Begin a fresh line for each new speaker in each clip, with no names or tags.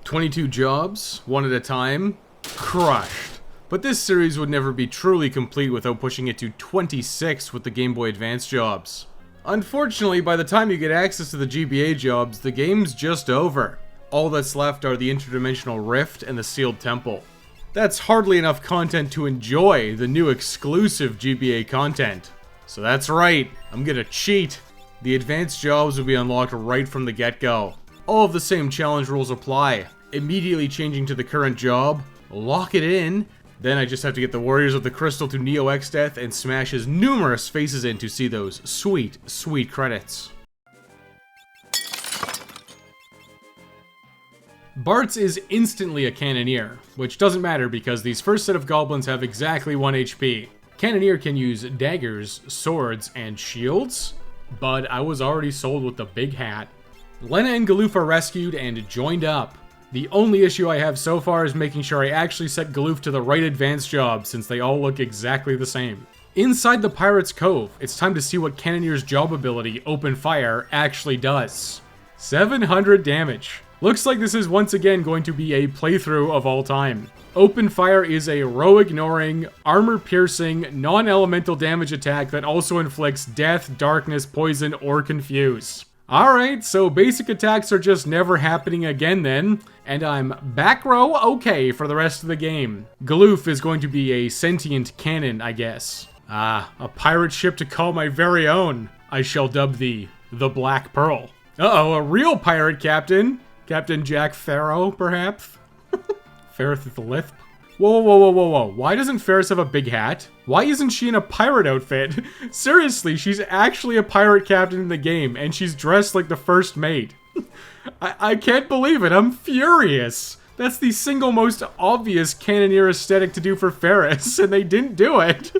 22 jobs, one at a time, crushed. But this series would never be truly complete without pushing it to 26 with the Game Boy Advance jobs. Unfortunately, by the time you get access to the GBA jobs, the game's just over. All that's left are the Interdimensional Rift and the Sealed Temple. That's hardly enough content to enjoy the new exclusive GBA content. So that's right, I'm gonna cheat. The advanced jobs will be unlocked right from the get-go. All of the same challenge rules apply. Immediately changing to the current job, lock it in, then I just have to get the Warriors of the Crystal to Neoex Death and smash his numerous faces in to see those sweet, sweet credits. Bartz is instantly a Cannoneer, which doesn't matter because these first set of goblins have exactly 1 HP. Cannoneer can use daggers, swords, and shields, but I was already sold with the big hat. Lena and Galoof are rescued and joined up. The only issue I have so far is making sure I actually set Galoof to the right advanced job since they all look exactly the same. Inside the Pirates Cove, it's time to see what Cannoneer's job ability, Open Fire, actually does. 700 damage. Looks like this is once again going to be a playthrough of all time. Open Fire is a row-ignoring, armor-piercing, non-elemental damage attack that also inflicts death, darkness, poison, or confuse. Alright, so basic attacks are just never happening again then, and I'm back row okay for the rest of the game. Galoof is going to be a sentient cannon, I guess. Ah, a pirate ship to call my very own. I shall dub thee the Black Pearl. Uh-oh, a real pirate captain. Captain Jack Farrow, perhaps? Ferrith the Lisp? Whoa, whoa, whoa, whoa, whoa. Why doesn't Ferris have a big hat? Why isn't she in a pirate outfit? Seriously, she's actually a pirate captain in the game, and she's dressed like the first mate. I can't believe it. I'm furious. That's the single most obvious Cannoneer aesthetic to do for Ferris, and they didn't do it.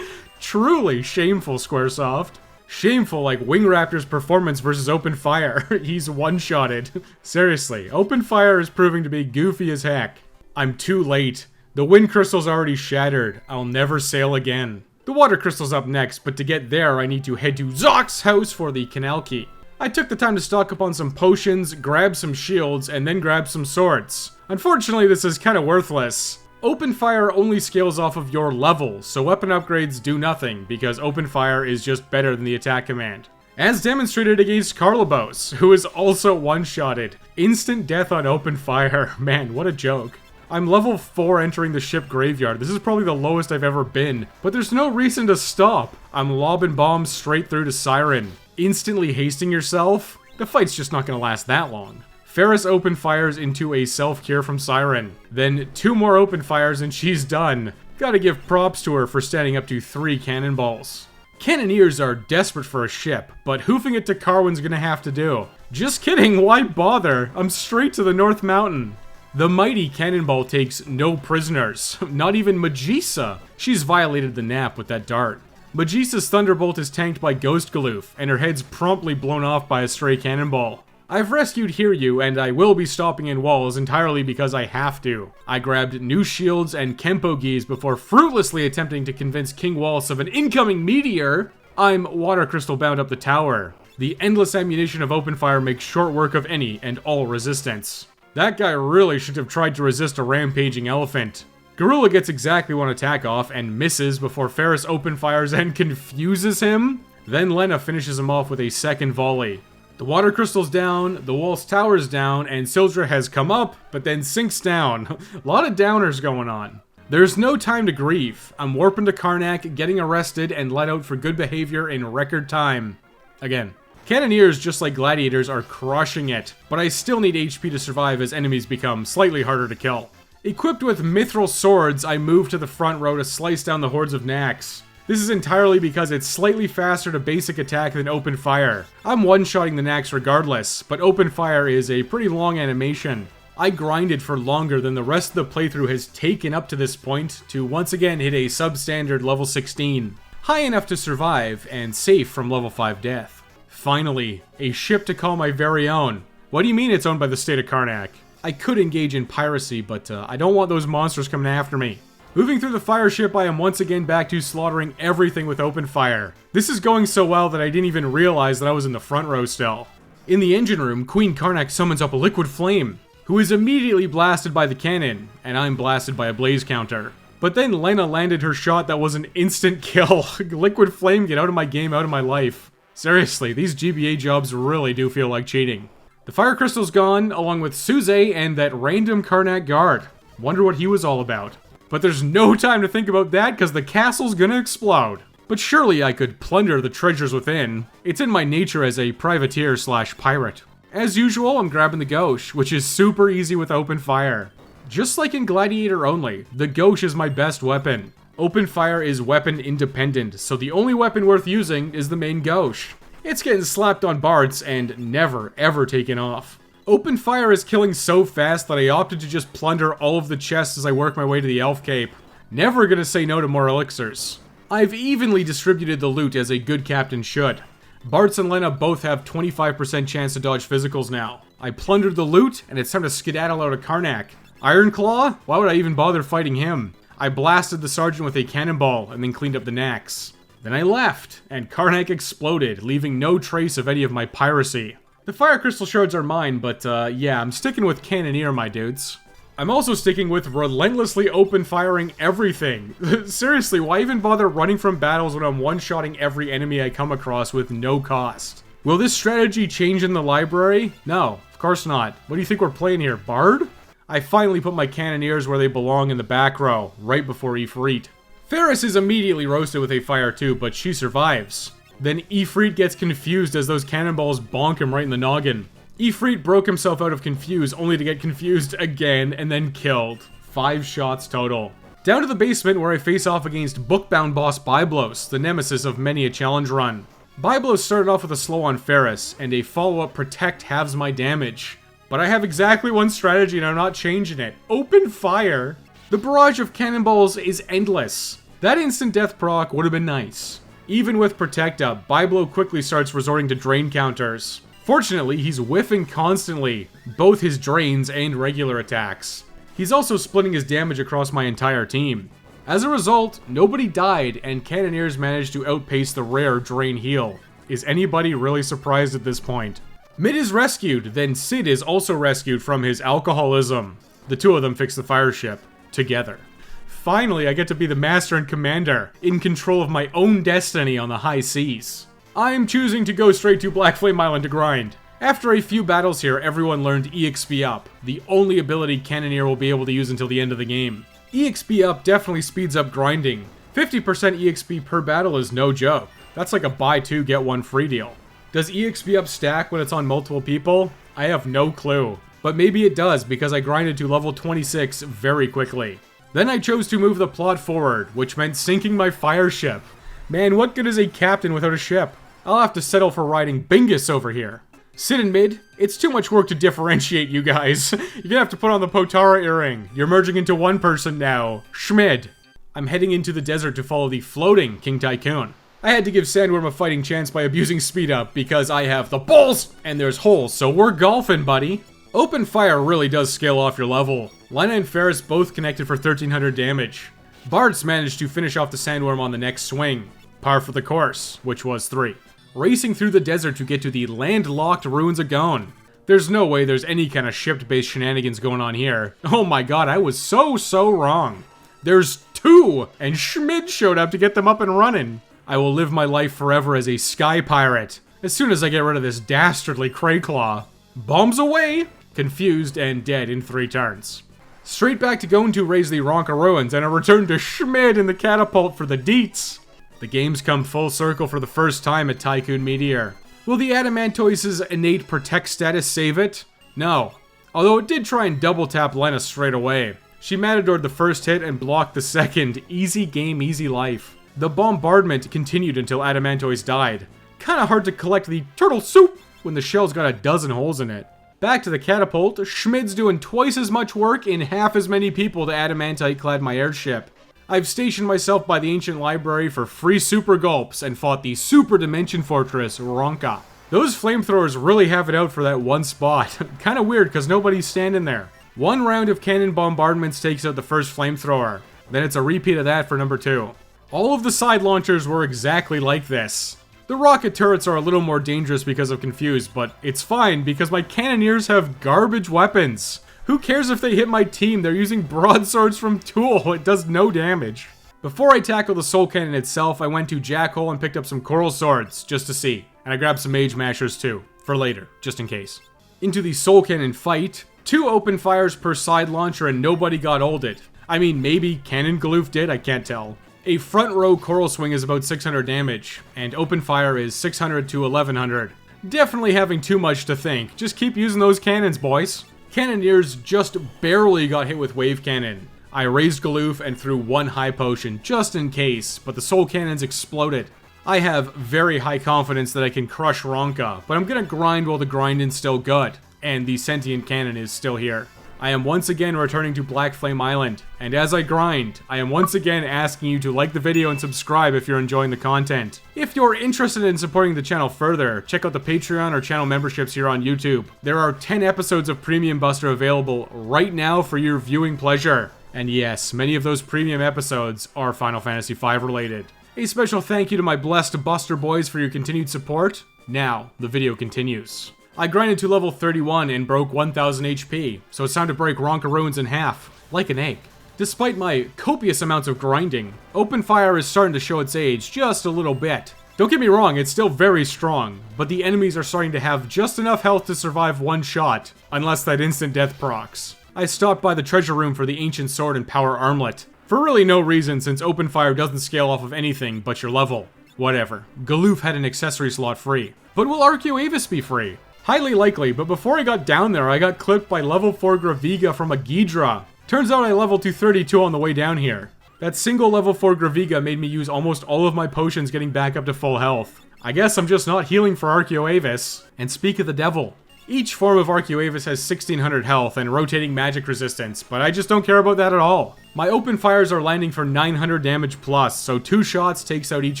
Truly shameful, Squaresoft. Shameful like Wing Raptor's performance versus Open Fire. He's one-shotted. Seriously, Open Fire is proving to be goofy as heck. I'm too late. The wind crystal's already shattered. I'll never sail again. The water crystal's up next, but to get there I need to head to Zock's house for the canal key. I took the time to stock up on some potions, grab some shields, and then grab some swords. Unfortunately, this is kinda worthless. Open Fire only scales off of your level, so weapon upgrades do nothing, because Open Fire is just better than the attack command. As demonstrated against Carlabos, who is also one-shotted. Instant death on Open Fire. Man, what a joke. I'm level 4 entering the ship graveyard. This is probably the lowest I've ever been, but there's no reason to stop. I'm lobbing bombs straight through to Siren. Instantly hasting yourself? The fight's just not gonna last that long. Ferris open fires into a self-cure from Siren. Then 2 more open fires and she's done. Gotta give props to her for standing up to 3 cannonballs. Cannoneers are desperate for a ship, but hoofing it to Carwin's gonna have to do. Just kidding, why bother? I'm straight to the North Mountain. The mighty cannonball takes no prisoners, not even Magisa. She's violated the nap with that dart. Magisa's thunderbolt is tanked by Ghost Galoof, and her head's promptly blown off by a stray cannonball. I've rescued Hiryu, and I will be stopping in walls entirely because I have to. I grabbed new shields and Kempo Gis before fruitlessly attempting to convince King Wallace of an incoming meteor. I'm water crystal bound up the tower. The endless ammunition of open fire makes short work of any and all resistance. That guy really should have tried to resist a rampaging elephant. Gorilla gets exactly 1 attack off and misses before Ferris open fires and confuses him. Then Lena finishes him off with a second volley. The water crystal's down, the Waltz Tower's down, and Sildra has come up, but then sinks down. A lot of downers going on. There's no time to grieve. I'm warping to Karnak, getting arrested, and let out for good behavior in record time. Again. Cannoneers, just like gladiators, are crushing it, but I still need HP to survive as enemies become slightly harder to kill. Equipped with mithril swords, I move to the front row to slice down the hordes of Nax. This is entirely because it's slightly faster to basic attack than open fire. I'm one-shotting the Nax regardless, but open fire is a pretty long animation. I grinded for longer than the rest of the playthrough has taken up to this point to once again hit a substandard level 16. High enough to survive, and safe from level 5 death. Finally, a ship to call my very own. What do you mean it's owned by the state of Karnak? I could engage in piracy, but I don't want those monsters coming after me. Moving through the fire ship, I am once again back to slaughtering everything with open fire. This is going so well that I didn't even realize that I was in the front row still. In the engine room, Queen Karnak summons up a liquid flame. who is immediately blasted by the cannon, and I'm blasted by a blaze counter. But then Lena landed her shot that was an instant kill. Liquid Flame, get out of my game, out of my life. Seriously, these GBA jobs really do feel like cheating. The Fire Crystal's gone, along with Suze and that random Karnak guard. Wonder what he was all about. But there's no time to think about that because the castle's gonna explode. But surely I could plunder the treasures within. It's in my nature as a privateer / pirate. As usual, I'm grabbing the Gauche, which is super easy with open fire. Just like in Gladiator only, the Gauche is my best weapon. Open fire is weapon independent, so the only weapon worth using is the main Gauche. It's getting slapped on Bards and never ever taken off. Open fire is killing so fast that I opted to just plunder all of the chests as I work my way to the Elf Cape. Never gonna say no to more elixirs. I've evenly distributed the loot as a good captain should. Bartz and Lena both have 25% chance to dodge physicals now. I plundered the loot, and it's time to skedaddle out of Karnak. Ironclaw? Why would I even bother fighting him? I blasted the sergeant with a cannonball, and then cleaned up the Nax. Then I left, and Karnak exploded, leaving no trace of any of my piracy. The Fire Crystal Shards are mine, but yeah, I'm sticking with Cannoneer, my dudes. I'm also sticking with relentlessly open-firing everything. Seriously, why even bother running from battles when I'm one-shotting every enemy I come across with no cost? Will this strategy change in the library? No, of course not. What do you think we're playing here, Bard? I finally put my Cannoneers where they belong in the back row, right before Ifrit. Ferris is immediately roasted with a fire too, but she survives. Then Ifrit gets confused as those cannonballs bonk him right in the noggin. Ifrit broke himself out of Confuse, only to get confused again and then killed. 5 shots total. Down to the basement where I face off against Bookbound boss Byblos, the nemesis of many a challenge run. Byblos started off with a slow on Ferris, and a follow-up Protect halves my damage. But I have exactly one strategy and I'm not changing it. Open fire! The barrage of cannonballs is endless. That instant death proc would have been nice. Even with Protect up, Byblo quickly starts resorting to drain counters. Fortunately, he's whiffing constantly, both his drains and regular attacks. He's also splitting his damage across my entire team. As a result, nobody died, and Cannoneers managed to outpace the rare drain heal. Is anybody really surprised at this point? Mid is rescued, then Sid is also rescued from his alcoholism. The two of them fix the fire ship, together. Finally, I get to be the master and commander, in control of my own destiny on the high seas. I'm choosing to go straight to Black Flame Island to grind. After a few battles here, everyone learned EXP Up, the only ability Cannoneer will be able to use until the end of the game. EXP Up definitely speeds up grinding. 50% EXP per battle is no joke. That's like a buy 2 get 1 free deal. Does EXP Up stack when it's on multiple people? I have no clue. But maybe it does because I grinded to level 26 very quickly. Then I chose to move the plot forward, which meant sinking my fire ship. Man, what good is a captain without a ship? I'll have to settle for riding Bingus over here. Sit in mid. It's too much work to differentiate you guys. You're gonna have to put on the Potara earring. You're merging into one person now. Schmid. I'm heading into the desert to follow the floating King Tycoon. I had to give Sandworm a fighting chance by abusing speed up because I have the balls and there's holes, so we're golfing, buddy. Open fire really does scale off your level. Lena and Ferris both connected for 1300 damage. Bards managed to finish off the Sandworm on the next swing. Par for the course, which was 3. Racing through the desert to get to the landlocked ruins of Gon. There's no way there's any kind of ship-based shenanigans going on here. Oh my god, I was so wrong. There's 2, and Schmid showed up to get them up and running. I will live my life forever as a sky pirate, as soon as I get rid of this dastardly Crayclaw. Bombs away! Confused and dead in 3 turns. Straight back to Gon to raise the Ronka ruins, and a return to Schmid in the catapult for the deets. The game's come full circle for the first time at Tycoon Meteor. Will the Adamantoise's innate Protect status save it? No. Although it did try and double tap Lena straight away. She matadored the first hit and blocked the second. Easy game, easy life. The bombardment continued until Adamantoise died. Kinda hard to collect the turtle soup when the shell's got a dozen holes in it. Back to the catapult, Schmid's doing twice as much work in half as many people to adamantite-clad my airship. I've stationed myself by the ancient library for free super gulps and fought the super dimension fortress, Ronka. Those flamethrowers really have it out for that one spot. Kinda weird because nobody's standing there. 1 round of cannon bombardments takes out the first flamethrower. Then it's a repeat of that for number 2. All of the side launchers were exactly like this. The rocket turrets are a little more dangerous because of Confuse, but it's fine because my Cannoneers have garbage weapons. Who cares if they hit my team? They're using broadswords from Tool. It does no damage. Before I tackle the Soul Cannon itself, I went to Jackhole and picked up some Coral Swords, just to see. And I grabbed some Mage Mashers too, for later, just in case. Into the Soul Cannon fight, 2 open fires per side launcher and nobody got ulted. I mean, maybe Cannon Galoof did, I can't tell. A front row Coral Swing is about 600 damage, and open fire is 600 to 1100. Definitely having too much to think. Just keep using those cannons, boys. Cannoneers just barely got hit with Wave Cannon. I raised Galoof and threw 1 high potion, just in case, but the Soul Cannons exploded. I have very high confidence that I can crush Ronka, but I'm gonna grind while the grinding's still good, and the Sentient Cannon is still here. I am once again returning to Black Flame Island, and as I grind, I am once again asking you to like the video and subscribe if you're enjoying the content. If you're interested in supporting the channel further, check out the Patreon or channel memberships here on YouTube. There are 10 episodes of Premium Buster available right now for your viewing pleasure. And yes, many of those premium episodes are Final Fantasy V related. A special thank you to my blessed Buster boys for your continued support. Now, the video continues. I grinded to level 31 and broke 1000 HP, so it's time to break Ronka Ruins in half, like an egg. Despite my copious amounts of grinding, open fire is starting to show its age just a little bit. Don't get me wrong, it's still very strong, but the enemies are starting to have just enough health to survive one shot, unless that instant death procs. I stopped by the treasure room for the ancient sword and power armlet, for really no reason since open fire doesn't scale off of anything but your level. Whatever. Galoof had an accessory slot free. But will Arcuavis be free? Highly likely, but before I got down there, I got clipped by level 4 Graviga from a Ghidra. Turns out I leveled to 32 on the way down here. That single level 4 Graviga made me use almost all of my potions getting back up to full health. I guess I'm just not healing for Arcuavis. And speak of the devil. Each form of Arcuavis has 1600 health and rotating magic resistance, but I just don't care about that at all. My open fires are landing for 900 damage plus, so 2 shots takes out each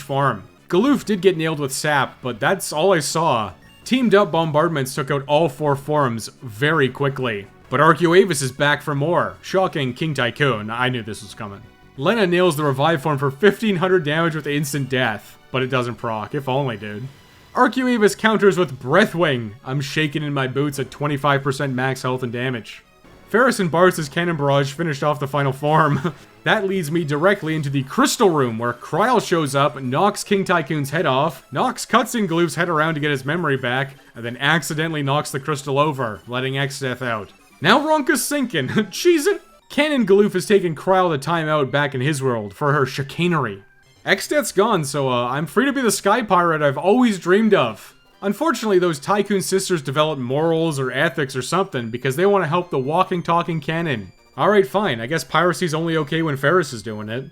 form. Galoof did get nailed with sap, but that's all I saw. Teamed up bombardments took out all 4 forms very quickly. But Arcuavis is back for more. Shocking King Tycoon, I knew this was coming. Lena nails the revive form for 1500 damage with instant death, but it doesn't proc, if only, dude. Arcuavis counters with Breathwing. I'm shaking in my boots at 25% max health and damage. Ferris and Bart's Cannon Barrage finished off the final form. That leads me directly into the Crystal Room, where Kryl shows up, knocks King Tycoon's head off, knocks Cutscene Galoof's head around to get his memory back, and then accidentally knocks the crystal over, letting Xath out. Now Ronka's sinking. Cheese it! Cannon Galoof has taken Kryl the time out back in his world for her chicanery. Xath's gone, so I'm free to be the sky pirate I've always dreamed of. Unfortunately, those Tycoon sisters developed morals or ethics or something because they want to help the walking, talking canon. Alright, fine. I guess piracy's only okay when Ferris is doing it.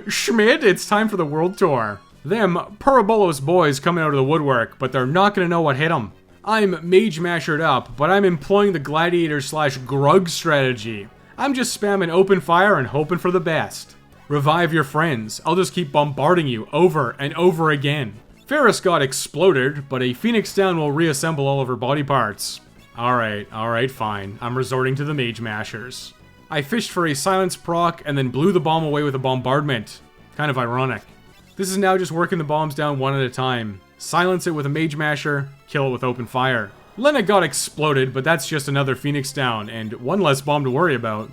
Schmid, it's time for the world tour. Them Parabolos boys coming out of the woodwork, but they're not gonna know what hit them. I'm Mage Mashered up, but I'm employing the Gladiator / Grug strategy. I'm just spamming open fire and hoping for the best. Revive your friends. I'll just keep bombarding you over and over again. Ferris got exploded, but a Phoenix Down will reassemble all of her body parts. Alright, fine. I'm resorting to the Mage Mashers. I fished for a silence proc and then blew the bomb away with a bombardment. Kind of ironic. This is now just working the bombs down one at a time. Silence it with a Mage Masher, kill it with open fire. Lena got exploded, but that's just another Phoenix Down, and one less bomb to worry about.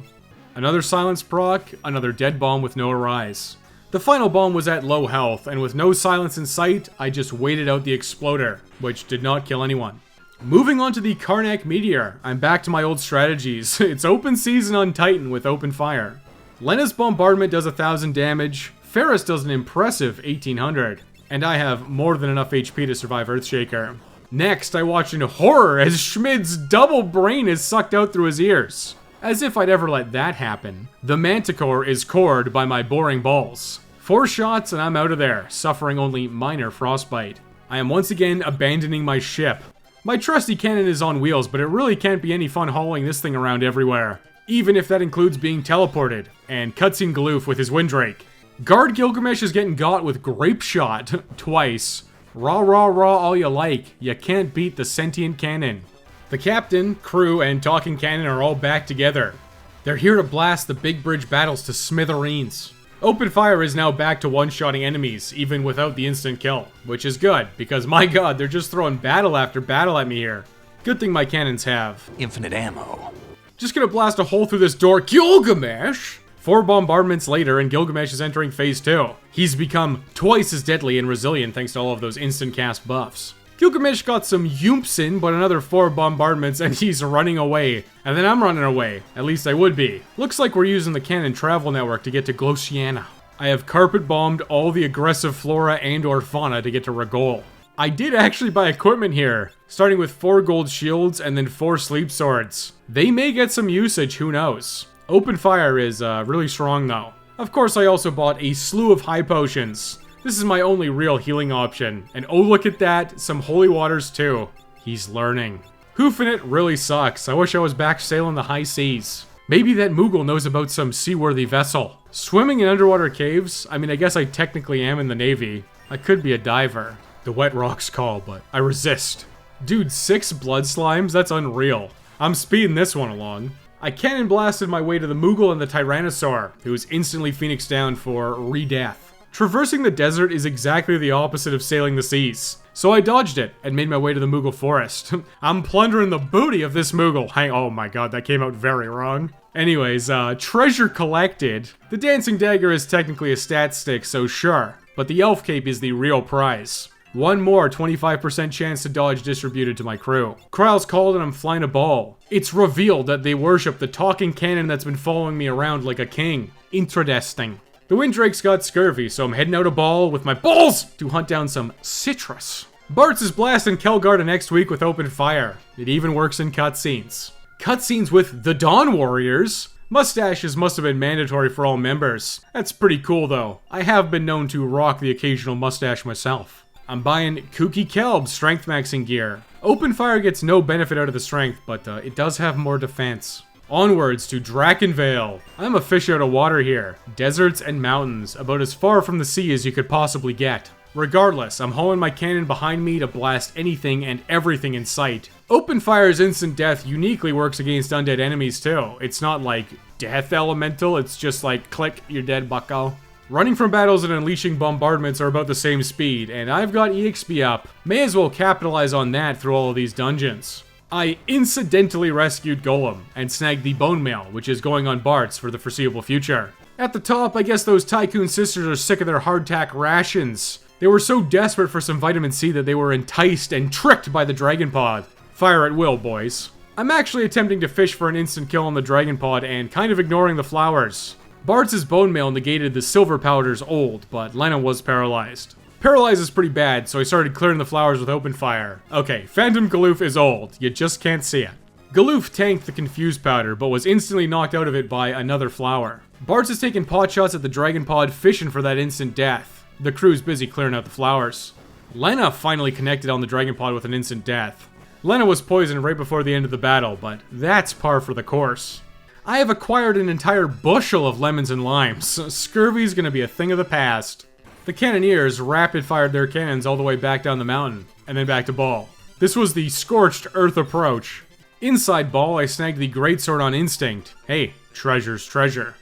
Another silence proc, another dead bomb with no arise. The final bomb was at low health, and with no silence in sight, I just waited out the exploder, which did not kill anyone. Moving on to the Carnacus Meteor, I'm back to my old strategies. It's open season on Titan with open fire. Lena's bombardment does 1000 damage, Ferris does an impressive 1800, and I have more than enough HP to survive Earthshaker. Next, I watch in horror as Schmid's double brain is sucked out through his ears. As if I'd ever let that happen. The Manticore is cored by my boring balls. 4 shots and I'm out of there, suffering only minor frostbite. I am once again abandoning my ship. My trusty cannon is on wheels, but it really can't be any fun hauling this thing around everywhere. Even if that includes being teleported, and Cutscene Galoof with his Windrake. Guard Gilgamesh is getting got with Grape Shot, twice. Raw all you like, you can't beat the Sentient Cannon. The captain, crew, and talking cannon are all back together. They're here to blast the big bridge battles to smithereens. Open fire is now back to one-shotting enemies, even without the instant kill, which is good, because my god, they're just throwing battle after battle at me here. Good thing my cannons have
infinite ammo.
Just gonna blast a hole through this door. Gilgamesh! 4 bombardments later, and Gilgamesh is entering phase 2. He's become twice as deadly and resilient thanks to all of those instant cast buffs. Gilgamesh got some yoomps in, but another 4 bombardments and he's running away. And then I'm running away. At least I would be. Looks like we're using the Cannon travel network to get to Glossiana. I have carpet bombed all the aggressive flora and or fauna to get to Regal. I did actually buy equipment here, starting with 4 gold shields and then 4 sleep swords. They may get some usage, who knows. Open fire is really strong though. Of course I also bought a slew of high potions. This is my only real healing option. And oh look at that, some holy waters too. He's learning. Hoofing it really sucks. I wish I was back sailing the high seas. Maybe that Moogle knows about some seaworthy vessel. Swimming in underwater caves? I mean, I guess I technically am in the Navy. I could be a diver. The wet rocks call, but I resist. Dude, 6 blood slimes? That's unreal. I'm speeding this one along. I cannon blasted my way to the Moogle and the Tyrannosaur, who was instantly phoenixed down for re-death. Traversing the desert is exactly the opposite of sailing the seas. So I dodged it and made my way to the Moogle forest. I'm plundering the booty of this Moogle. Oh my god, that came out very wrong. Anyways, treasure collected. The dancing dagger is technically a stat stick, so sure. But the elf cape is the real prize. One more 25% chance to dodge distributed to my crew. Kryle's called and I'm flying a ball. It's revealed that they worship the talking cannon that's been following me around like a king. Interesting. The Winddrake's got scurvy, so I'm heading out a ball with my balls to hunt down some citrus. Bartz is blasting Kelgarda next week with open fire. It even works in cutscenes. Cutscenes with the Dawn Warriors? Mustaches must have been mandatory for all members. That's pretty cool though. I have been known to rock the occasional mustache myself. I'm buying Kooky Kelb's strength maxing gear. Open fire gets no benefit out of the strength, but it does have more defense. Onwards to Drakenvale. I'm a fish out of water here. Deserts and mountains, about as far from the sea as you could possibly get. Regardless, I'm hauling my cannon behind me to blast anything and everything in sight. Open fire's instant death uniquely works against undead enemies too. It's not like death elemental, it's just like click, you're dead, bucko. Running from battles and unleashing bombardments are about the same speed, and I've got EXP up. May as well capitalize on that through all of these dungeons. I incidentally rescued Golem and snagged the bone mail, which is going on Bartz for the foreseeable future. At the top, I guess those Tycoon sisters are sick of their hardtack rations. They were so desperate for some vitamin C that they were enticed and tricked by the Dragon Pod. Fire at will, boys. I'm actually attempting to fish for an instant kill on the Dragon Pod and kind of ignoring the flowers. Bartz's bone mail negated the silver powder's ult, but Lena was paralyzed. Paralyzed is pretty bad, so I started clearing the flowers with open fire. Okay, Phantom Galoof is old, you just can't see it. Galoof tanked the confused powder, but was instantly knocked out of it by another flower. Bartz is taking pot shots at the Dragon Pod, fishing for that instant death. The crew's busy clearing out the flowers. Lena finally connected on the Dragon Pod with an instant death. Lena was poisoned right before the end of the battle, but that's par for the course. I have acquired an entire bushel of lemons and limes. Scurvy's gonna be a thing of the past. The Cannoneers rapid-fired their cannons all the way back down the mountain, and then back to Ball. This was the scorched earth approach. Inside Ball, I snagged the greatsword on instinct. Hey, treasure's treasure.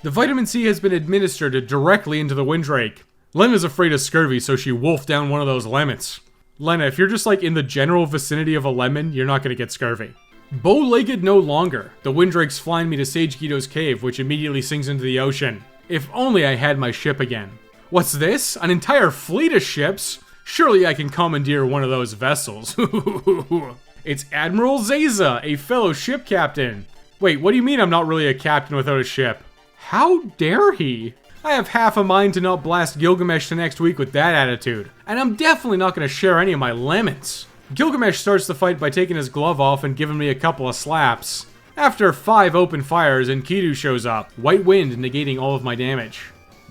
The vitamin C has been administered directly into the Winddrake. Lena's afraid of scurvy, so she wolfed down one of those lemons. Lena, if you're just like in the general vicinity of a lemon, you're not gonna get scurvy. Bow-legged no longer. The Winddrake's flying me to Sage Guido's cave, which immediately sinks into the ocean. If only I had my ship again. What's this? An entire fleet of ships? Surely I can commandeer one of those vessels. It's Admiral Xath, a fellow ship captain. Wait, what do you mean I'm not really a captain without a ship? How dare he? I have half a mind to not blast Gilgamesh to next week with that attitude. And I'm definitely not going to share any of my lemons. Gilgamesh starts the fight by taking his glove off and giving me a couple of slaps. After 5 open fires, Enkidu shows up, White Wind negating all of my damage.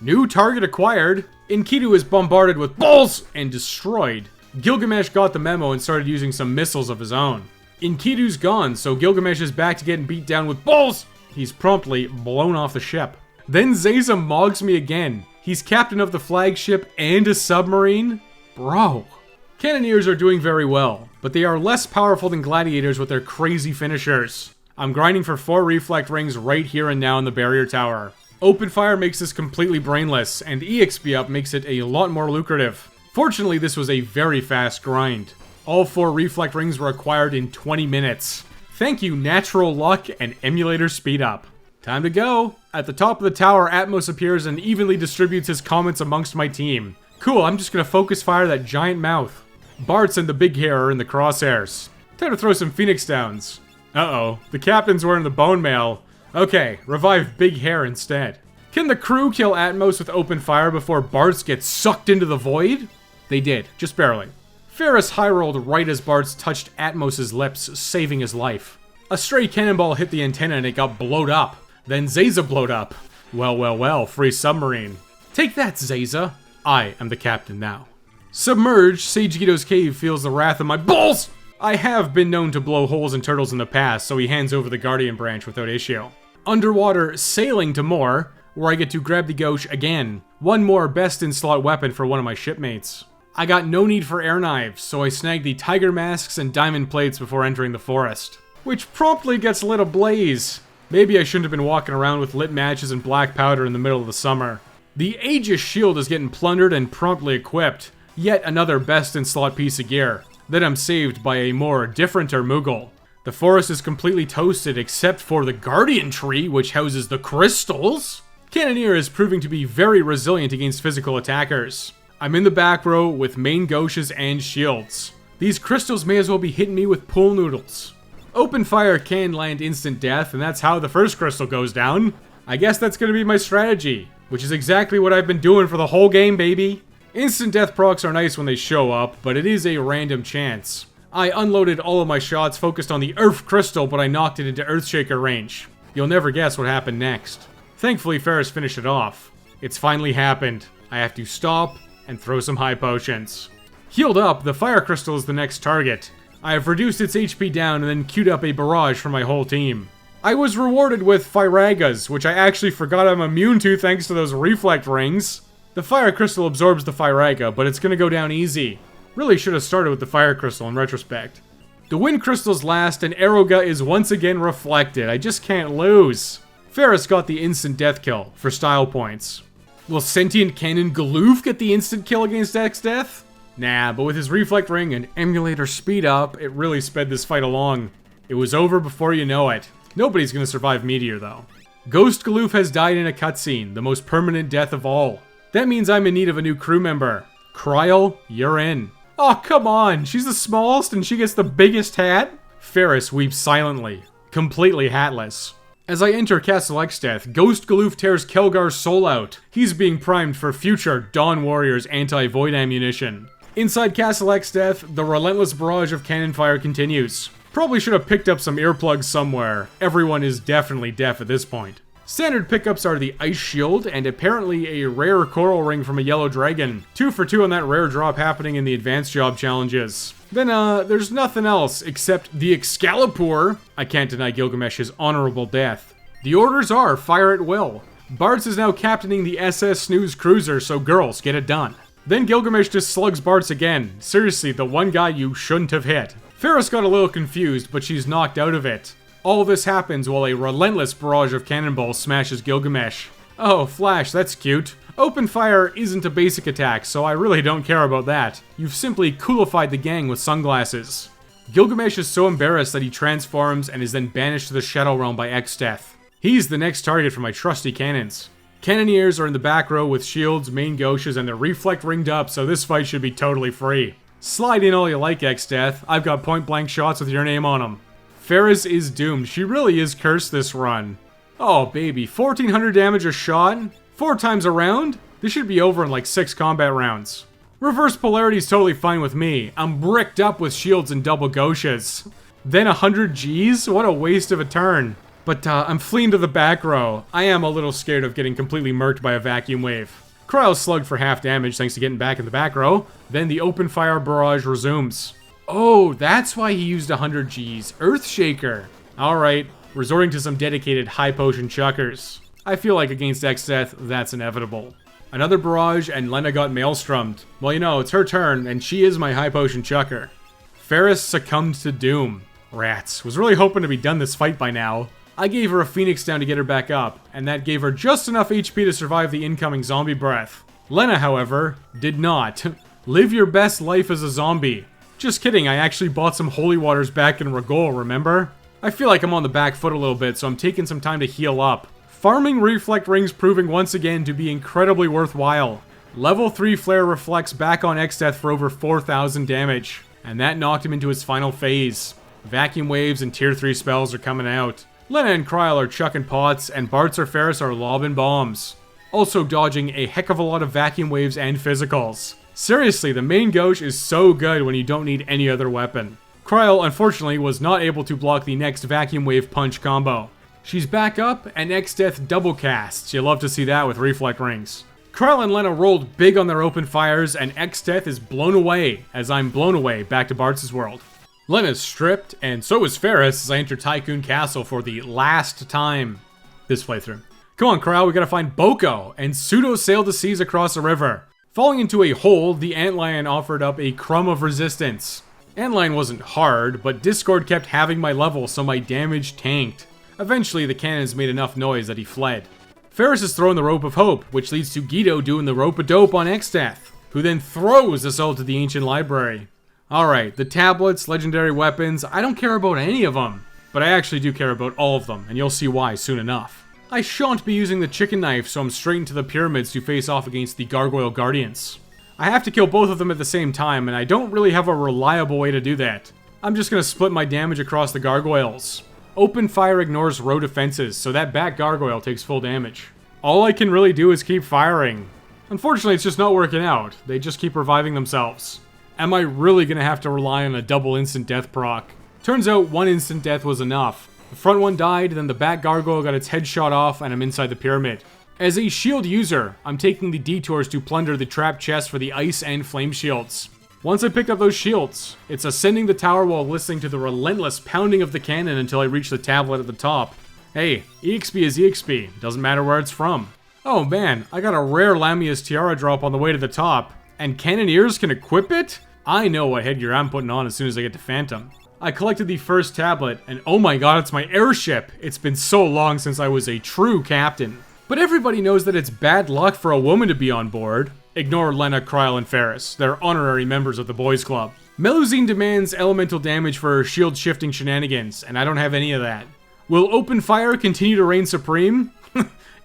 New target acquired. Enkidu is bombarded with balls and destroyed. Gilgamesh got the memo and started using some missiles of his own. Enkidu's gone, so Gilgamesh is back to getting beat down with balls. He's promptly blown off the ship. Then Xath mogs me again. He's captain of the flagship and a submarine? Bro. Cannoneers are doing very well, but they are less powerful than gladiators with their crazy finishers. I'm grinding for 4 reflect rings right here and now in the barrier tower. Open fire makes this completely brainless, and EXP up makes it a lot more lucrative. Fortunately, this was a very fast grind. All 4 reflect rings were acquired in 20 minutes. Thank you, natural luck and emulator speed up. Time to go. At the top of the tower, Atmos appears and evenly distributes his comments amongst my team. Cool, I'm just gonna focus fire that giant mouth. Bart's and the big hair are in the crosshairs. Time to throw some Phoenix Downs. Uh-oh, the captain's wearing the bone mail. Okay, revive big hair instead. Can the crew kill Atmos with open fire before Bart's gets sucked into the void? They did, just barely. Ferris high-rolled right as Bart's touched Atmos' lips, saving his life. A stray cannonball hit the antenna and it got blowed up. Then Xath blowed up. Well, free submarine. Take that, Xath. I am the captain now. Submerged, Sage Guido's cave feels the wrath of my balls! I have been known to blow holes in turtles in the past, so he hands over the Guardian branch without issue. Underwater, sailing to more, where I get to grab the gauche again. One more best-in-slot weapon for one of my shipmates. I got no need for air knives, so I snagged the tiger masks and diamond plates before entering the forest. Which promptly gets lit ablaze. Maybe I shouldn't have been walking around with lit matches and black powder in the middle of the summer. The Aegis shield is getting plundered and promptly equipped. Yet another best-in-slot piece of gear. Then I'm saved by a more differenter Moogle. The forest is completely toasted except for the Guardian Tree, which houses the crystals. Cannoneer is proving to be very resilient against physical attackers. I'm in the back row with main gauches and shields. These crystals may as well be hitting me with pool noodles. Open fire can land instant death, and that's how the first crystal goes down. I guess that's gonna be my strategy, which is exactly what I've been doing for the whole game, baby. Instant death procs are nice when they show up, but it is a random chance. I unloaded all of my shots focused on the Earth Crystal, but I knocked it into Earthshaker range. You'll never guess what happened next. Thankfully, Ferris finished it off. It's finally happened. I have to stop and throw some high potions. Healed up, the Fire Crystal is the next target. I have reduced its HP down and then queued up a barrage for my whole team. I was rewarded with Firagas, which I actually forgot I'm immune to thanks to those reflect rings. The Fire Crystal absorbs the Firaga, but it's gonna go down easy. Really should have started with the Fire Crystal in retrospect. The Wind Crystal's last, and Aeroga is once again reflected. I just can't lose. Ferris got the instant death kill, for style points. Will Sentient Cannon Galoof get the instant kill against Neoex Death? Nah, but with his reflect ring and emulator speed up, it really sped this fight along. It was over before you know it. Nobody's gonna survive Meteor, though. Ghost Galoof has died in a cutscene, the most permanent death of all. That means I'm in need of a new crew member. Kryl, you're in. Oh, come on, she's the smallest and she gets the biggest hat? Ferris weeps silently, completely hatless. As I enter Neoex Death, Ghost Galoof tears Kelgar's soul out. He's being primed for future Dawn Warrior's anti-void ammunition. Inside Neoex Death, the relentless barrage of cannon fire continues. Probably should have picked up some earplugs somewhere. Everyone is definitely deaf at this point. Standard pickups are the Ice Shield and apparently a rare coral ring from a yellow dragon. 2 for 2 on that rare drop happening in the advanced job challenges. Then there's nothing else except the Excalibur. I can't deny Gilgamesh's honorable death. The orders are fire at will. Bart's is now captaining the SS Snooze cruiser, so girls, get it done. Then Gilgamesh just slugs Bart's again. Seriously, the one guy you shouldn't have hit. Ferris got a little confused, but she's knocked out of it. All this happens while a relentless barrage of cannonballs smashes Gilgamesh. Oh, Flash, that's cute. Open fire isn't a basic attack, so I really don't care about that. You've simply coolified the gang with sunglasses. Gilgamesh is so embarrassed that he transforms and is then banished to the Shadow Realm by Xath. He's the next target for my trusty cannons. Cannoneers are in the back row with shields, main gauches, and they're reflect ringed up, so this fight should be totally free. Slide in all you like, Xath. I've got point-blank shots with your name on them. Ferris is doomed. She really is cursed this run. Oh, baby. 1400 damage a shot? 4 times a round? This should be over in like 6 combat rounds. Reverse polarity is totally fine with me. I'm bricked up with shields and double gauches. Then 100 Gs? What a waste of a turn. But I'm fleeing to the back row. I am a little scared of getting completely murked by a vacuum wave. Kryl slugged for half damage thanks to getting back in the back row. Then the open fire barrage resumes. Oh, that's why he used 100 Gs. Earthshaker. Alright, resorting to some dedicated high potion chuckers. I feel like against Xath, that's inevitable. Another barrage and Lena got maelstrommed. Well, you know, it's her turn, and she is my high potion chucker. Ferris succumbed to doom. Rats. Was really hoping to be done this fight by now. I gave her a Phoenix down to get her back up, and that gave her just enough HP to survive the incoming zombie breath. Lena, however, did not. Live your best life as a zombie. Just kidding, I actually bought some holy waters back in Regal, remember? I feel like I'm on the back foot a little bit, so I'm taking some time to heal up. Farming Reflect Rings proving once again to be incredibly worthwhile. Level 3 Flare reflects back on Xath for over 4,000 damage, and that knocked him into his final phase. Vacuum Waves and Tier 3 spells are coming out. Lena and Kryl are chucking pots, and Bartz or Ferris are lobbing bombs. Also dodging a heck of a lot of Vacuum Waves and physicals. Seriously, the main gauche is so good when you don't need any other weapon. Kryl, unfortunately, was not able to block the next Vacuum Wave Punch combo. She's back up, and X-Death double casts. You love to see that with Reflect Rings. Kryl and Lena rolled big on their open fires, and X-Death is blown away, as I'm blown away back to Bartz's world. Lena's stripped, and so is Ferris as I enter Tycoon Castle for the last time this playthrough. Come on, Kryl, we gotta find Boko, and pseudo sail the seas across a river. Falling into a hole, the Antlion offered up a crumb of resistance. Antlion wasn't hard, but Discord kept having my level, so my damage tanked. Eventually, the cannons made enough noise that he fled. Ferris is throwing the Rope of Hope, which leads to Guido doing the Rope of Dope on Xath, who then throws us all to the Ancient Library. Alright, the tablets, legendary weapons, I don't care about any of them, but I actually do care about all of them, and you'll see why soon enough. I shan't be using the chicken knife, so I'm straight into the pyramids to face off against the Gargoyle Guardians. I have to kill both of them at the same time, and I don't really have a reliable way to do that. I'm just gonna split my damage across the gargoyles. Open fire ignores row defenses, so that back gargoyle takes full damage. All I can really do is keep firing. Unfortunately, it's just not working out. They just keep reviving themselves. Am I really gonna have to rely on a double instant death proc? Turns out one instant death was enough. The front one died, then the back gargoyle got its head shot off, and I'm inside the pyramid. As a shield user, I'm taking the detours to plunder the trap chest for the ice and flame shields. Once I picked up those shields, it's ascending the tower while listening to the relentless pounding of the cannon until I reach the tablet at the top. Hey, EXP is EXP, doesn't matter where it's from. Oh man, I got a rare Lamia's Tiara drop on the way to the top, and Cannoneers can equip it? I know what headgear I'm putting on as soon as I get to Phantom. I collected the first tablet, and oh my god, it's my airship! It's been so long since I was a true captain. But everybody knows that it's bad luck for a woman to be on board. Ignore Lena, Kryl, and Ferris. They're honorary members of the boys club. Melusine demands elemental damage for her shield shifting shenanigans, and I don't have any of that. Will open fire continue to reign supreme?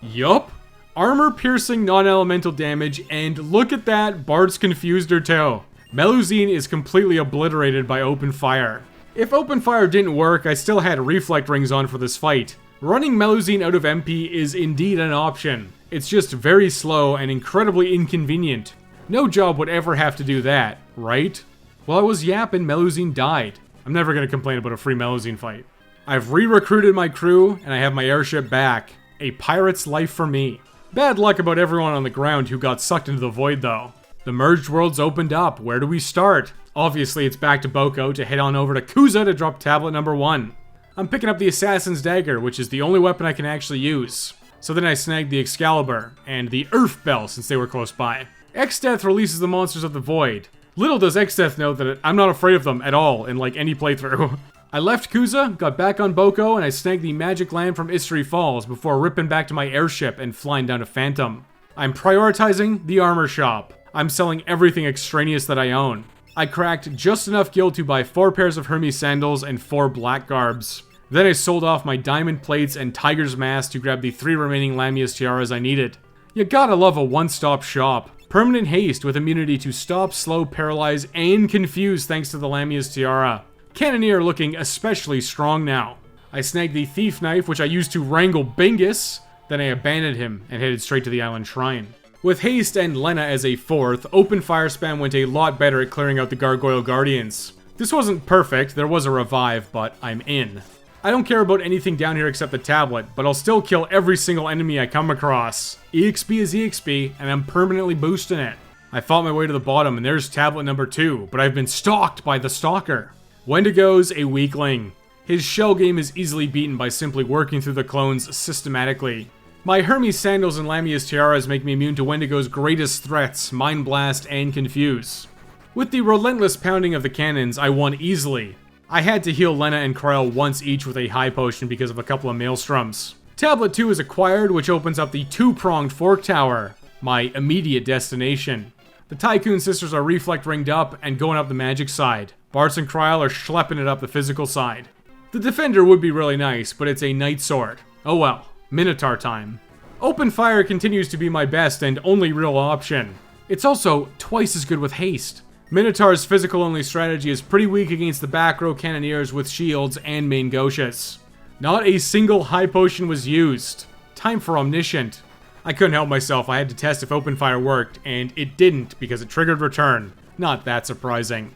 Yup. Armor piercing non-elemental damage, and look at that, Bart's confused her too. Melusine is completely obliterated by open fire. If open fire didn't work, I still had reflect rings on for this fight. Running Melusine out of MP is indeed an option. It's just very slow and incredibly inconvenient. No job would ever have to do that, right? While I was yapping, Melusine died. I'm never gonna complain about a free Melusine fight. I've re-recruited my crew, and I have my airship back. A pirate's life for me. Bad luck about everyone on the ground who got sucked into the void though. The merged world's opened up. Where do we start? Obviously, it's back to Boko to head on over to Kuza to drop tablet number 1. I'm picking up the Assassin's Dagger, which is the only weapon I can actually use. So then I snagged the Excalibur, and the Earth Bell since they were close by. Xath releases the monsters of the void. Little does Xath know that I'm not afraid of them at all in like any playthrough. I left Kuza, got back on Boko, and I snagged the magic lamp from Istory Falls before ripping back to my airship and flying down to Phantom. I'm prioritizing the armor shop. I'm selling everything extraneous that I own. I cracked just enough gil to buy 4 pairs of Hermes sandals and 4 black garbs. Then I sold off my diamond plates and tiger's mask to grab the 3 remaining Lamia's tiaras I needed. You gotta love a one-stop shop. Permanent haste with immunity to stop, slow, paralyze, and confuse thanks to the Lamia's tiara. Cannoneer looking especially strong now. I snagged the thief knife, which I used to wrangle Bingus. Then I abandoned him and headed straight to the island shrine. With haste and Lena as a 4th, open fire spam went a lot better at clearing out the Gargoyle Guardians. This wasn't perfect, there was a revive, but I'm in. I don't care about anything down here except the tablet, but I'll still kill every single enemy I come across. EXP is EXP, and I'm permanently boosting it. I fought my way to the bottom, and there's tablet number 2, but I've been stalked by the Stalker. Wendigo's a weakling. His shell game is easily beaten by simply working through the clones systematically. My Hermes sandals and Lamia's tiaras make me immune to Wendigo's greatest threats, Mind Blast and Confuse. With the relentless pounding of the cannons, I won easily. I had to heal Lena and Kryl once each with a high potion because of a couple of maelstroms. Tablet 2 is acquired, which opens up the 2-pronged fork tower, my immediate destination. The Tycoon sisters are reflect ringed up and going up the magic side. Bartz and Kryl are schlepping it up the physical side. The Defender would be really nice, but it's a Knight Sword. Oh well, Minotaur time. Open fire continues to be my best and only real option. It's also twice as good with haste. Minotaur's physical-only strategy is pretty weak against the back row Cannoneers with shields and main Gauchas. Not a single high potion was used. Time for Omniscient. I couldn't help myself, I had to test if open fire worked, and it didn't because it triggered return. Not that surprising.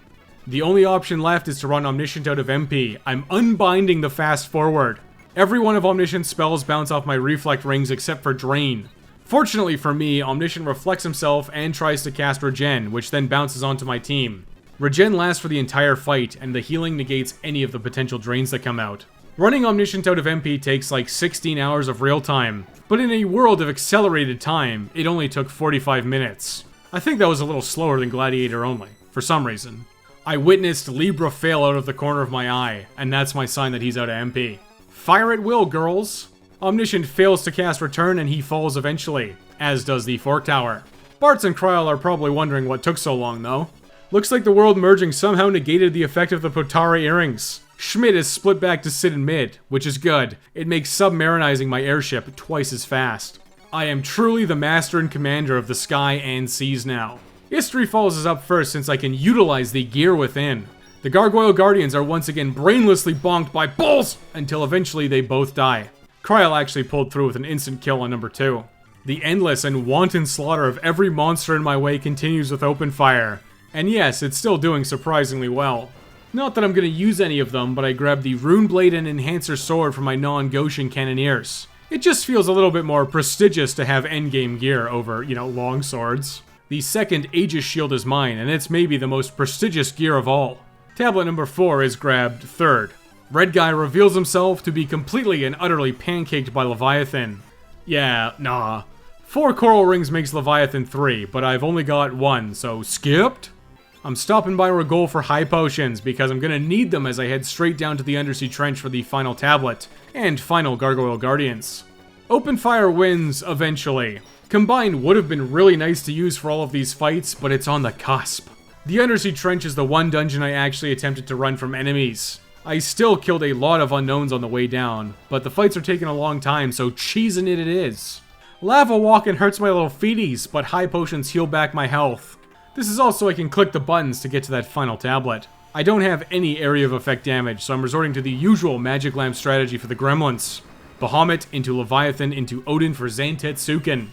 The only option left is to run Omniscient out of MP. I'm unbinding the fast forward. Every one of Omniscient's spells bounce off my reflect rings except for Drain. Fortunately for me, Omniscient reflects himself and tries to cast Regen, which then bounces onto my team. Regen lasts for the entire fight, and the healing negates any of the potential drains that come out. Running Omniscient out of MP takes like 16 hours of real time, but in a world of accelerated time, it only took 45 minutes. I think that was a little slower than Gladiator only, for some reason. I witnessed Libra fail out of the corner of my eye, and that's my sign that he's out of MP. Fire at will, girls! Omniscient fails to cast Return and he falls eventually, as does the Fork Tower. Bartz and Kryl are probably wondering what took so long though. Looks like the world merging somehow negated the effect of the Potara earrings. Schmidt is split back to sit in mid, which is good. It makes submarinizing my airship twice as fast. I am truly the master and commander of the sky and seas now. History Falls is up first since I can utilize the gear within. The Gargoyle Guardians are once again brainlessly bonked by bulls until eventually they both die. Kryl actually pulled through with an instant kill on number 2. The endless and wanton slaughter of every monster in my way continues with open fire. And yes, it's still doing surprisingly well. Not that I'm going to use any of them, but I grabbed the Rune Blade and Enhancer Sword for my non-Goshen Cannoneers. It just feels a little bit more prestigious to have endgame gear over, long swords. The second Aegis Shield is mine, and it's maybe the most prestigious gear of all. Tablet number 4 is grabbed third. Red Guy reveals himself to be completely and utterly pancaked by Leviathan. Yeah, nah. 4 coral rings makes Leviathan 3, but I've only got 1, so skipped? I'm stopping by Regal for high potions, because I'm gonna need them as I head straight down to the Undersea Trench for the final tablet, and final Gargoyle Guardians. Open fire wins, eventually. Combine would have been really nice to use for all of these fights, but it's on the cusp. The Undersea Trench is the one dungeon I actually attempted to run from enemies. I still killed a lot of unknowns on the way down, but the fights are taking a long time, so cheesing it is. Lava walking hurts my little feeties, but high potions heal back my health. This is also I can click the buttons to get to that final tablet. I don't have any area of effect damage, so I'm resorting to the usual Magic Lamp strategy for the Gremlins. Bahamut into Leviathan into Odin for Zantetsuken.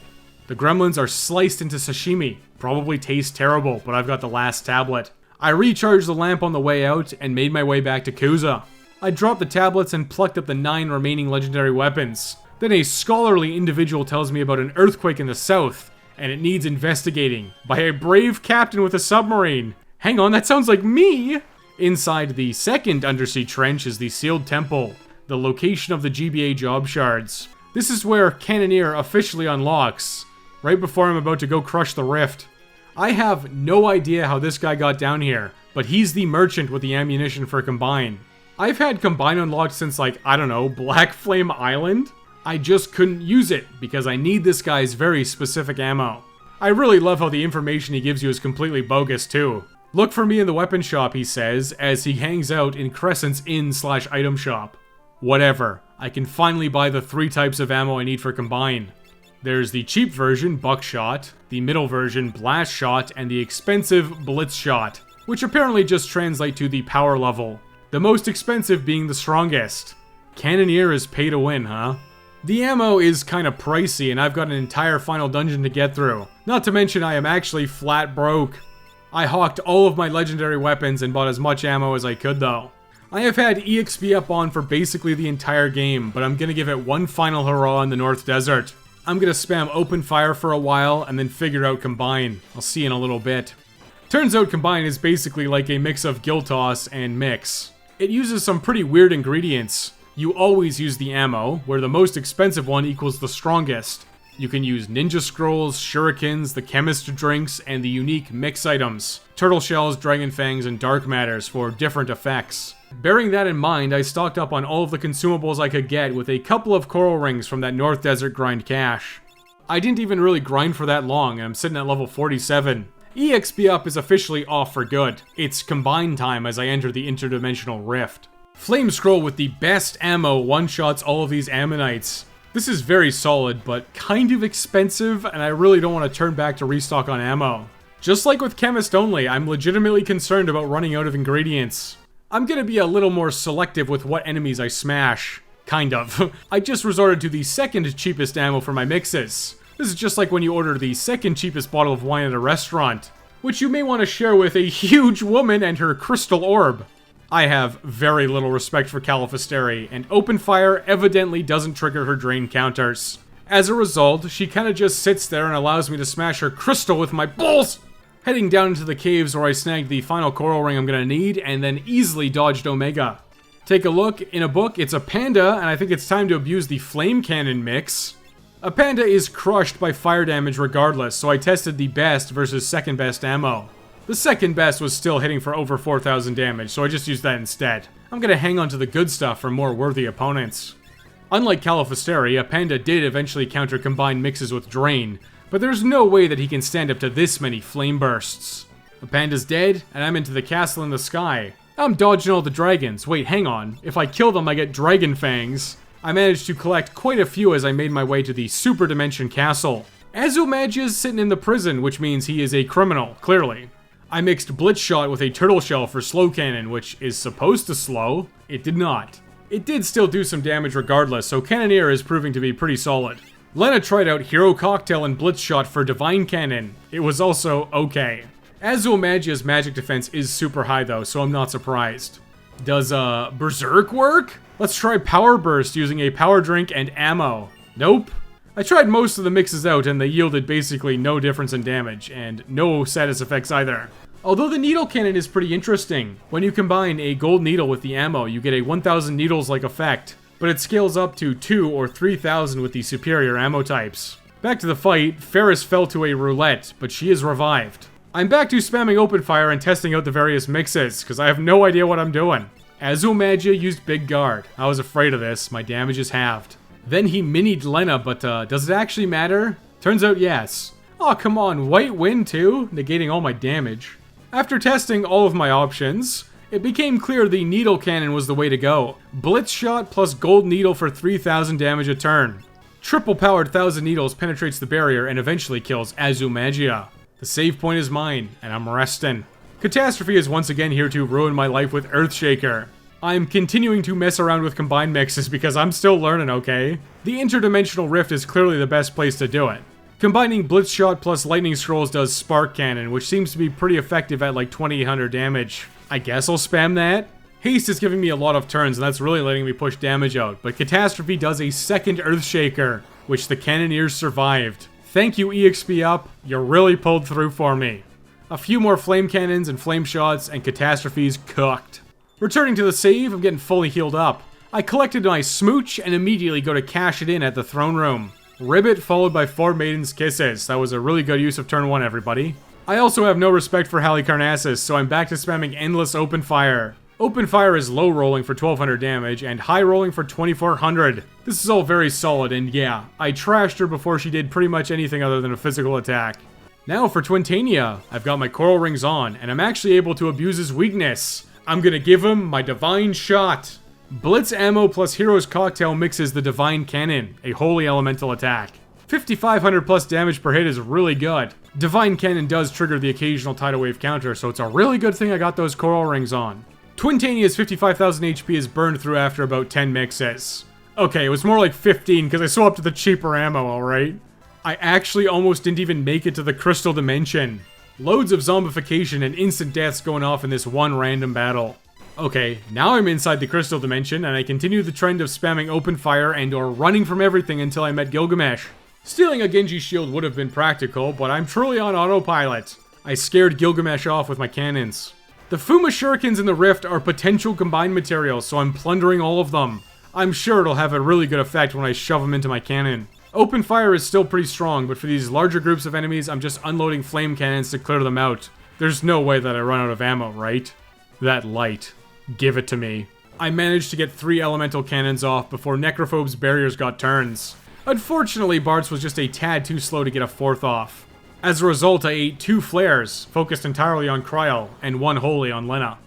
The Gremlins are sliced into sashimi. Probably taste terrible, but I've got the last tablet. I recharged the lamp on the way out and made my way back to Kuza. I dropped the tablets and plucked up the 9 remaining legendary weapons. Then a scholarly individual tells me about an earthquake in the south, and it needs investigating by a brave captain with a submarine. Hang on, that sounds like me! Inside the second undersea trench is the Sealed Temple, the location of the GBA job shards. This is where Cannoneer officially unlocks, right before I'm about to go crush the rift. I have no idea how this guy got down here, but he's the merchant with the ammunition for Combine. I've had Combine unlocked since Black Flame Island. I just couldn't use it because I need this guy's very specific ammo. I really love how the information he gives you is completely bogus too. Look for me in the weapon shop, he says, as he hangs out in Crescent's inn/item shop. Whatever, I can finally buy the 3 types of ammo I need for Combine. There's the cheap version, Buckshot, the middle version, Blast Shot, and the expensive Blitz Shot, which apparently just translate to the power level. The most expensive being the strongest. Cannoneer is pay to win, huh? The ammo is kinda pricey and I've got an entire final dungeon to get through. Not to mention I am actually flat broke. I hawked all of my legendary weapons and bought as much ammo as I could though. I have had EXP up on for basically the entire game, but I'm gonna give it one final hurrah in the North Desert. I'm gonna spam open fire for a while and then figure out Combine. I'll see in a little bit. Turns out Combine is basically like a mix of Giltoss and Mix. It uses some pretty weird ingredients. You always use the ammo, where the most expensive one equals the strongest. You can use ninja scrolls, shurikens, the chemist drinks, and the unique mix items. Turtle shells, dragon fangs, and dark matters for different effects. Bearing that in mind, I stocked up on all of the consumables I could get with a couple of coral rings from that North Desert grind cache. I didn't even really grind for that long, and I'm sitting at level 47. EXP up is officially off for good. It's Combine time as I enter the interdimensional rift. Flame Scroll with the best ammo one-shots all of these ammonites. This is very solid, but kind of expensive, and I really don't want to turn back to restock on ammo. Just like with Chemist Only, I'm legitimately concerned about running out of ingredients. I'm gonna be a little more selective with what enemies I smash. Kind of. I just resorted to the second cheapest ammo for my mixes. This is just like when you order the second cheapest bottle of wine at a restaurant, which you may want to share with a huge woman and her crystal orb. I have very little respect for Califasteri, and open fire evidently doesn't trigger her drain counters. As a result, she kinda just sits there and allows me to smash her crystal with my balls! Heading down into the caves where I snagged the final coral ring I'm gonna need, and then easily dodged Omega. Take a look, in a book, it's a panda, and I think it's time to abuse the flame cannon mix. A panda is crushed by fire damage regardless, so I tested the best versus second best ammo. The second best was still hitting for over 4,000 damage, so I just used that instead. I'm gonna hang on to the good stuff for more worthy opponents. Unlike Califasteri, a panda did eventually counter combined mixes with Drain, but there's no way that he can stand up to this many flame bursts. The panda's dead, and I'm into the castle in the sky. I'm dodging all the dragons. Wait, hang on. If I kill them, I get dragon fangs. I managed to collect quite a few as I made my way to the Super Dimension Castle. Azumagi is sitting in the prison, which means he is a criminal, clearly. I mixed Blitz Shot with a Turtle Shell for slow cannon, which is supposed to slow. It did not. It did still do some damage regardless, so Cannoneer is proving to be pretty solid. Lena tried out Hero Cocktail and Blitz Shot for Divine Cannon. It was also okay. Azumagia's magic defense is super high though, so I'm not surprised. Does Berserk work? Let's try Power Burst using a power drink and ammo. Nope. I tried most of the mixes out and they yielded basically no difference in damage, and no status effects either. Although the needle cannon is pretty interesting. When you combine a gold needle with the ammo, you get a 1,000 needles-like effect, but it scales up to 2,000 or 3,000 with the superior ammo types. Back to the fight, Ferris fell to a roulette, but she is revived. I'm back to spamming open fire and testing out the various mixes, because I have no idea what I'm doing. Azumagia used Big Guard. I was afraid of this, my damage is halved. Then he minied Lena, but does it actually matter? Turns out yes. Oh, come on, White Wind too? Negating all my damage. After testing all of my options, it became clear the Needle Cannon was the way to go. Blitz Shot plus Gold Needle for 3,000 damage a turn. Triple powered 1,000 Needles penetrates the barrier and eventually kills Azumagia. The save point is mine, and I'm resting. Catastrophe is once again here to ruin my life with Earthshaker. I'm continuing to mess around with combined mixes because I'm still learning, okay? The Interdimensional Rift is clearly the best place to do it. Combining Blitz Shot plus Lightning Scrolls does Spark Cannon, which seems to be pretty effective at like 2,800 damage. I guess I'll spam that? Haste is giving me a lot of turns, and that's really letting me push damage out, but Catastrophe does a second Earthshaker, which the Cannoneers survived. Thank you, EXP Up, you really pulled through for me. A few more Flame Cannons and Flame Shots, and Catastrophe's cooked. Returning to the save, I'm getting fully healed up. I collected my smooch and immediately go to cash it in at the throne room. Ribbit followed by 4 Maiden's Kisses. That was a really good use of turn 1, everybody. I also have no respect for Carnacus, so I'm back to spamming endless open fire. Open fire is low rolling for 1,200 damage and high rolling for 2,400. This is all very solid, and yeah, I trashed her before she did pretty much anything other than a physical attack. Now for Twintania, I've got my coral rings on, and I'm actually able to abuse his weakness. I'm gonna give him my Divine Shot. Blitz Ammo plus Hero's Cocktail mixes the Divine Cannon, a holy elemental attack. 5,500 plus damage per hit is really good. Divine Cannon does trigger the occasional tidal wave counter, so it's a really good thing I got those coral rings on. Twintania's 55,000 HP is burned through after about 10 mixes. Okay, it was more like 15 because I swapped to the cheaper ammo, alright? I actually almost didn't even make it to the Crystal Dimension. Loads of zombification and instant deaths going off in this one random battle. Okay, now I'm inside the Crystal Dimension, and I continue the trend of spamming open fire and or running from everything until I met Gilgamesh. Stealing a Genji shield would have been practical, but I'm truly on autopilot. I scared Gilgamesh off with my cannons. The Fuma Shurikens in the Rift are potential combined materials, so I'm plundering all of them. I'm sure it'll have a really good effect when I shove them into my cannon. Open fire is still pretty strong, but for these larger groups of enemies, I'm just unloading flame cannons to clear them out. There's no way that I run out of ammo, right? That light. Give it to me. I managed to get 3 elemental cannons off before Necrophobe's barriers got turns. Unfortunately, Bart's was just a tad too slow to get a 4th off. As a result, I ate 2 flares, focused entirely on Kryl, and 1 holy on Lena.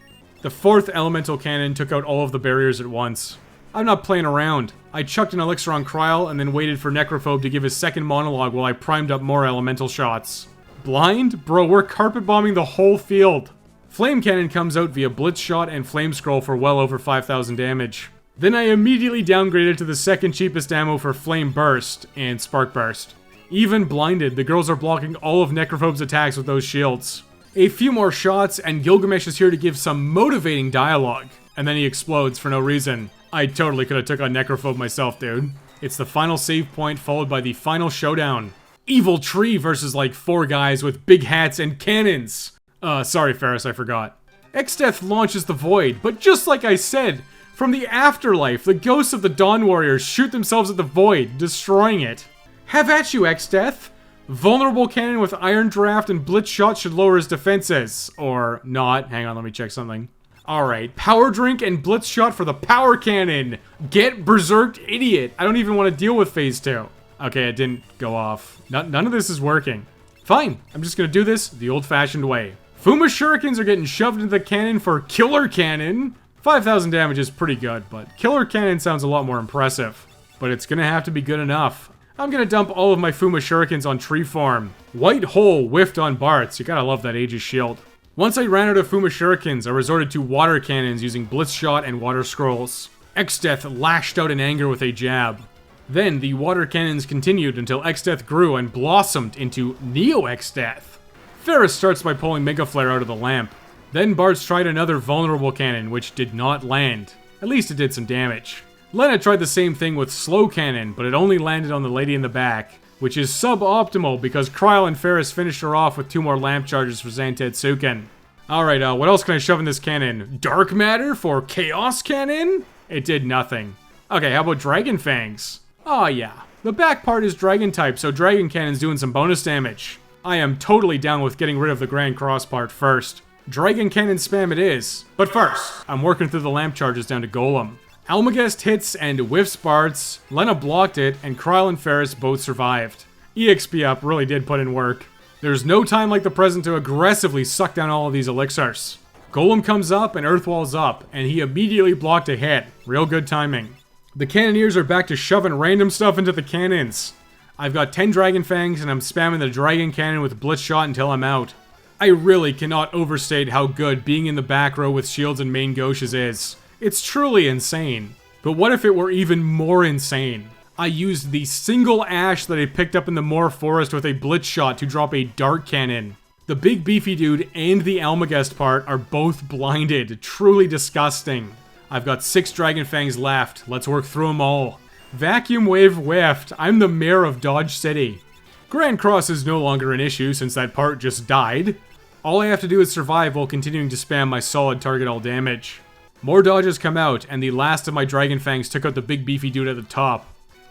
The 4th elemental cannon took out all of the barriers at once. I'm not playing around. I chucked an elixir on Kryl and then waited for Necrophobe to give his second monologue while I primed up more elemental shots. Blind? Bro, we're carpet bombing the whole field. Flame Cannon comes out via Blitz Shot and Flame Scroll for well over 5,000 damage. Then I immediately downgraded to the second cheapest ammo for Flame Burst and Spark Burst. Even blinded, the girls are blocking all of Necrophobe's attacks with those shields. A few more shots and Gilgamesh is here to give some motivating dialogue. And then he explodes for no reason. I totally could have took on Necrophobe myself, dude. It's the final save point followed by the final showdown. Evil Tree versus like 4 guys with big hats and cannons. Sorry Ferris, I forgot. Neoex Death launches the Void, but just like I said, from the afterlife, the ghosts of the Dawn Warriors shoot themselves at the Void, destroying it. Have at you, Neoex Death. Vulnerable Cannon with Iron Draft and Blitz Shot should lower his defenses. Or not. Hang on, let me check something. Alright, Power Drink and Blitz Shot for the Power Cannon. Get Berserked, idiot. I don't even want to deal with Phase 2. Okay, it didn't go off. None of this is working. Fine, I'm just gonna do this the old-fashioned way. Fuma Shurikens are getting shoved into the cannon for Killer Cannon. 5,000 damage is pretty good, but Killer Cannon sounds a lot more impressive. But it's gonna have to be good enough. I'm gonna dump all of my Fuma Shurikens on Tree Form. White Hole whiffed on Bart's. You gotta love that Aegis Shield. Once I ran out of Fuma Shurikens, I resorted to Water Cannons using Blitz Shot and Water Scrolls. Neoex Death lashed out in anger with a jab. Then the Water Cannons continued until Neoex Death grew and blossomed into Neoex Death. Ferris starts by pulling Mega Flare out of the lamp. Then Bart's tried another Vulnerable Cannon, which did not land. At least it did some damage. Lena tried the same thing with Slow Cannon, but it only landed on the lady in the back, which is suboptimal because Kryl and Ferris finished her off with 2 more lamp charges for Zantetsuken. Alright, what else can I shove in this cannon? Dark Matter for Chaos Cannon? It did nothing. Okay, how about Dragon Fangs? Oh yeah, the back part is Dragon type, so Dragon Cannon's doing some bonus damage. I am totally down with getting rid of the Grand Cross part first. Dragon Cannon spam it is. But first, I'm working through the lamp charges down to Golem. Almagest hits and whiffs Bart's, Lena blocked it, and Kryl and Ferris both survived. EXP up really did put in work. There's no time like the present to aggressively suck down all of these elixirs. Golem comes up and Earthwall's up, and he immediately blocked a hit. Real good timing. The Cannoneers are back to shoving random stuff into the cannons. I've got 10 Dragon Fangs and I'm spamming the Dragon Cannon with Blitz Shot until I'm out. I really cannot overstate how good being in the back row with shields and main gauches is. It's truly insane. But what if it were even more insane? I used the single ash that I picked up in the Moor Forest with a Blitz Shot to drop a Dark Cannon. The big beefy dude and the Almagest part are both blinded. Truly disgusting. I've got 6 Dragon Fangs left. Let's work through them all. Vacuum Wave whiffed. I'm the mayor of Dodge City. Grand Cross is no longer an issue since that part just died. All I have to do is survive while continuing to spam my solid target all damage. More dodges come out, and the last of my Dragon Fangs took out the big beefy dude at the top.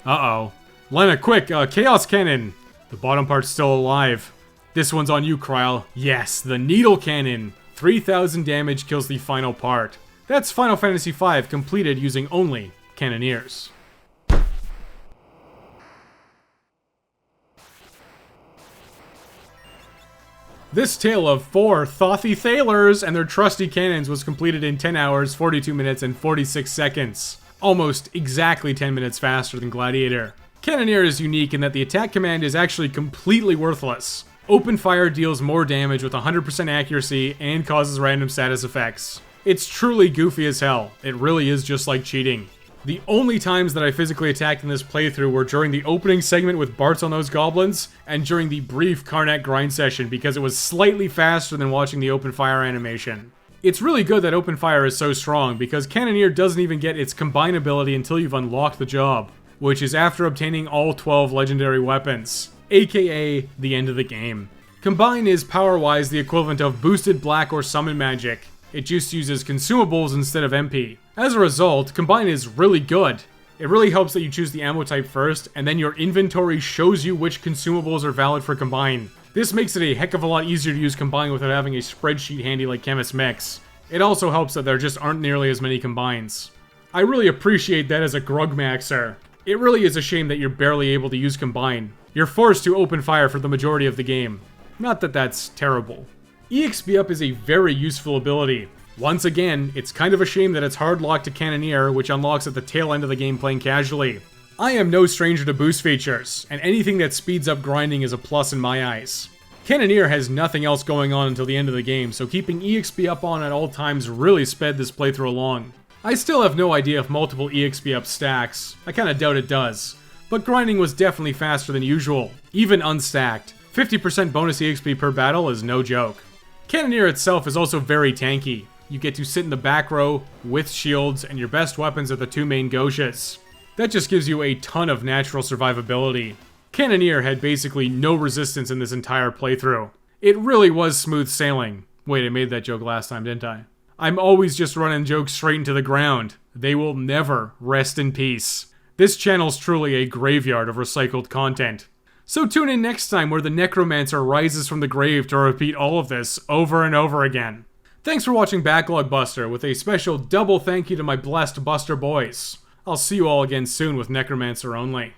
Uh-oh. Lena, quick, Chaos Cannon! The bottom part's still alive. This one's on you, Kryl. Yes, the Needle Cannon! 3,000 damage kills the final part. That's Final Fantasy V completed using only Cannoneers. This tale of 4 Thothy Thalers and their trusty cannons was completed in 10 hours, 42 minutes, and 46 seconds. Almost exactly 10 minutes faster than Gladiator. Cannoneer is unique in that the attack command is actually completely worthless. Open fire deals more damage with 100% accuracy and causes random status effects. It's truly goofy as hell. It really is just like cheating. The only times that I physically attacked in this playthrough were during the opening segment with Bart's on those goblins, and during the brief Karnak grind session because it was slightly faster than watching the open fire animation. It's really good that open fire is so strong because Cannoneer doesn't even get its combine ability until you've unlocked the job, which is after obtaining all 12 legendary weapons, aka the end of the game. Combine is power-wise the equivalent of boosted black or summon magic. It just uses consumables instead of MP. As a result, Combine is really good. It really helps that you choose the ammo type first, and then your inventory shows you which consumables are valid for Combine. This makes it a heck of a lot easier to use Combine without having a spreadsheet handy like Chemist Mix. It also helps that there just aren't nearly as many Combines. I really appreciate that as a Grugmaxer. It really is a shame that you're barely able to use Combine. You're forced to open fire for the majority of the game. Not that that's terrible. EXP Up is a very useful ability. Once again, it's kind of a shame that it's hard locked to Cannoneer, which unlocks at the tail end of the game playing casually. I am no stranger to boost features, and anything that speeds up grinding is a plus in my eyes. Cannoneer has nothing else going on until the end of the game, so keeping EXP up on at all times really sped this playthrough along. I still have no idea if multiple EXP up stacks, I kinda doubt it does, but grinding was definitely faster than usual, even unstacked. 50% bonus EXP per battle is no joke. Cannoneer itself is also very tanky. You get to sit in the back row with shields, and your best weapons are the two main Goshas. That just gives you a ton of natural survivability. Cannoneer had basically no resistance in this entire playthrough. It really was smooth sailing. Wait, I made that joke last time, didn't I? I'm always just running jokes straight into the ground. They will never rest in peace. This channel's truly a graveyard of recycled content. So tune in next time where the Necromancer rises from the grave to repeat all of this over and over again. Thanks for watching Backlog Buster, with a special double thank you to my blessed Buster boys. I'll see you all again soon with Necromancer only.